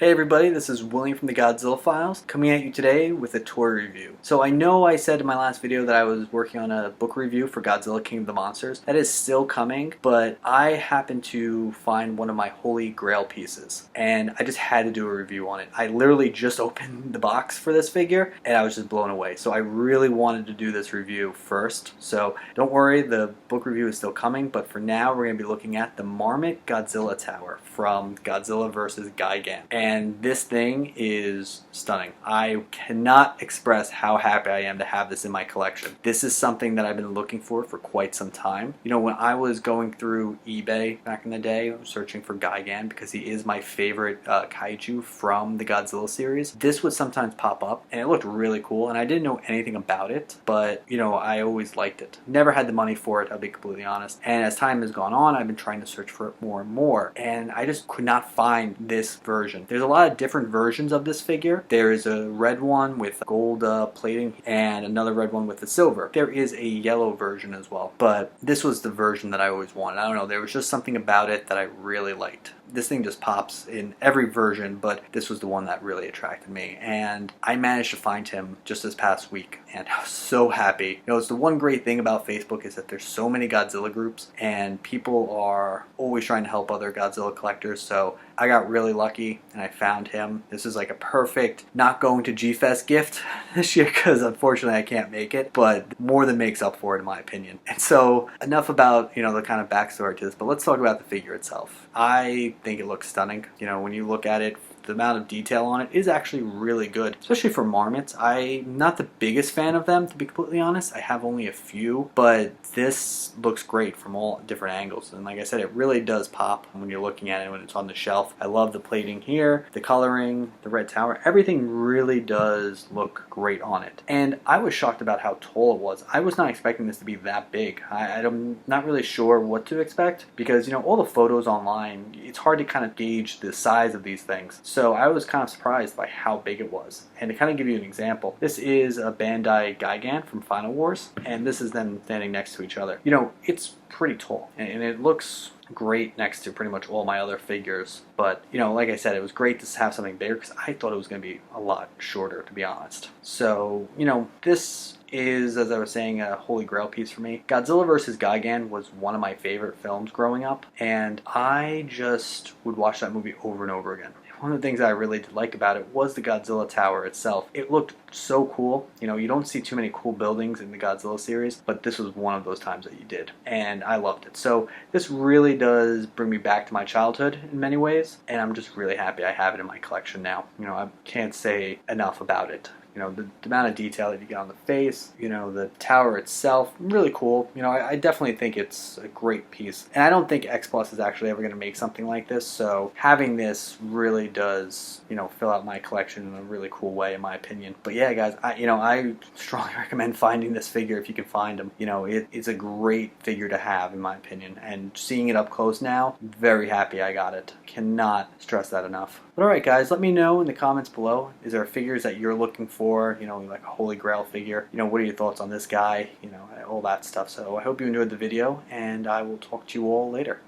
Hey everybody, this is William from the Godzilla Files, coming at you today with a toy review. So I know I said in my last video that I was working on a book review for Godzilla King of the Monsters. That is still coming, but I happened to find one of my Holy Grail pieces, and I just had to do a review on it. I literally just opened the box for this figure, and I was just blown away. So I really wanted to do this review first. So don't worry, the book review is still coming, but for now we're going to be looking at the Marmit Godzilla Tower from Godzilla vs. Gigan. And this thing is stunning. I cannot express how happy I am to have this in my collection. This is something that I've been looking for quite some time. You know, when I was going through eBay back in the day, searching for Gigan because he is my favorite kaiju from the Godzilla series, this would sometimes pop up and it looked really cool, and I didn't know anything about it, but you know, I always liked it. Never had the money for it, I'll be completely honest. And as time has gone on, I've been trying to search for it more and more, and I just could not find this version. There's a lot of different versions of this figure. There is a red one with gold plating and another red one with the silver. There is a yellow version as well, but this was the version that I always wanted. I don't know, there was just something about it that I really liked. This thing just pops in every version, but this was the one that really attracted me, and I managed to find him just this past week, and I was so happy. You know, it's the one great thing about Facebook is that there's so many Godzilla groups, and people are always trying to help other Godzilla collectors, so I got really lucky and I found him. This is like a perfect not going to G-Fest gift this year, because unfortunately I can't make it, but more than makes up for it in my opinion. And so enough about, you know, the kind of backstory to this, but let's talk about the figure itself. I think it looks stunning. You know, when you look at it, the amount of detail on it is actually really good, especially for marmots. I'm not the biggest fan of them, to be completely honest. I have only a few, but this looks great from all different angles, and like I said, it really does pop when you're looking at it when it's on the shelf. I love the plating here, the coloring, the red tower, everything really does look great on it. And I was shocked about how tall it was. I was not expecting this to be that big. I'm not really sure what to expect, because you know, all the photos online, it's hard to kind of gauge the size of these things. So I was kind of surprised by how big it was. And to kind of give you an example, this is a Bandai Gigan from Final Wars, and this is them standing next to each other. You know, it's pretty tall, and it looks great next to pretty much all my other figures. But you know, like I said, it was great to have something bigger, because I thought it was going to be a lot shorter, to be honest. So you know, this is, as I was saying, a Holy Grail piece for me. Godzilla vs. Gigan was one of my favorite films growing up, and I just would watch that movie over and over again. One of the things I really did like about it was the Godzilla Tower itself. It looked so cool. You know, you don't see too many cool buildings in the Godzilla series, but this was one of those times that you did, and I loved it. So this really does bring me back to my childhood in many ways, and I'm just really happy I have it in my collection now. You know, I can't say enough about it. You know, the amount of detail that you get on the face, you know, the tower itself, really cool. You know, I definitely think it's a great piece. And I don't think X Plus is actually ever going to make something like this, so having this really does, you know, fill out my collection in a really cool way, in my opinion. But yeah, guys, I strongly recommend finding this figure if you can find them. You know, it's a great figure to have, in my opinion. And seeing it up close now, very happy I got it. Cannot stress that enough. But alright guys, let me know in the comments below, is there figures that you're looking for, you know, like a Holy Grail figure? You know, what are your thoughts on this guy? You know, all that stuff. So I hope you enjoyed the video, and I will talk to you all later.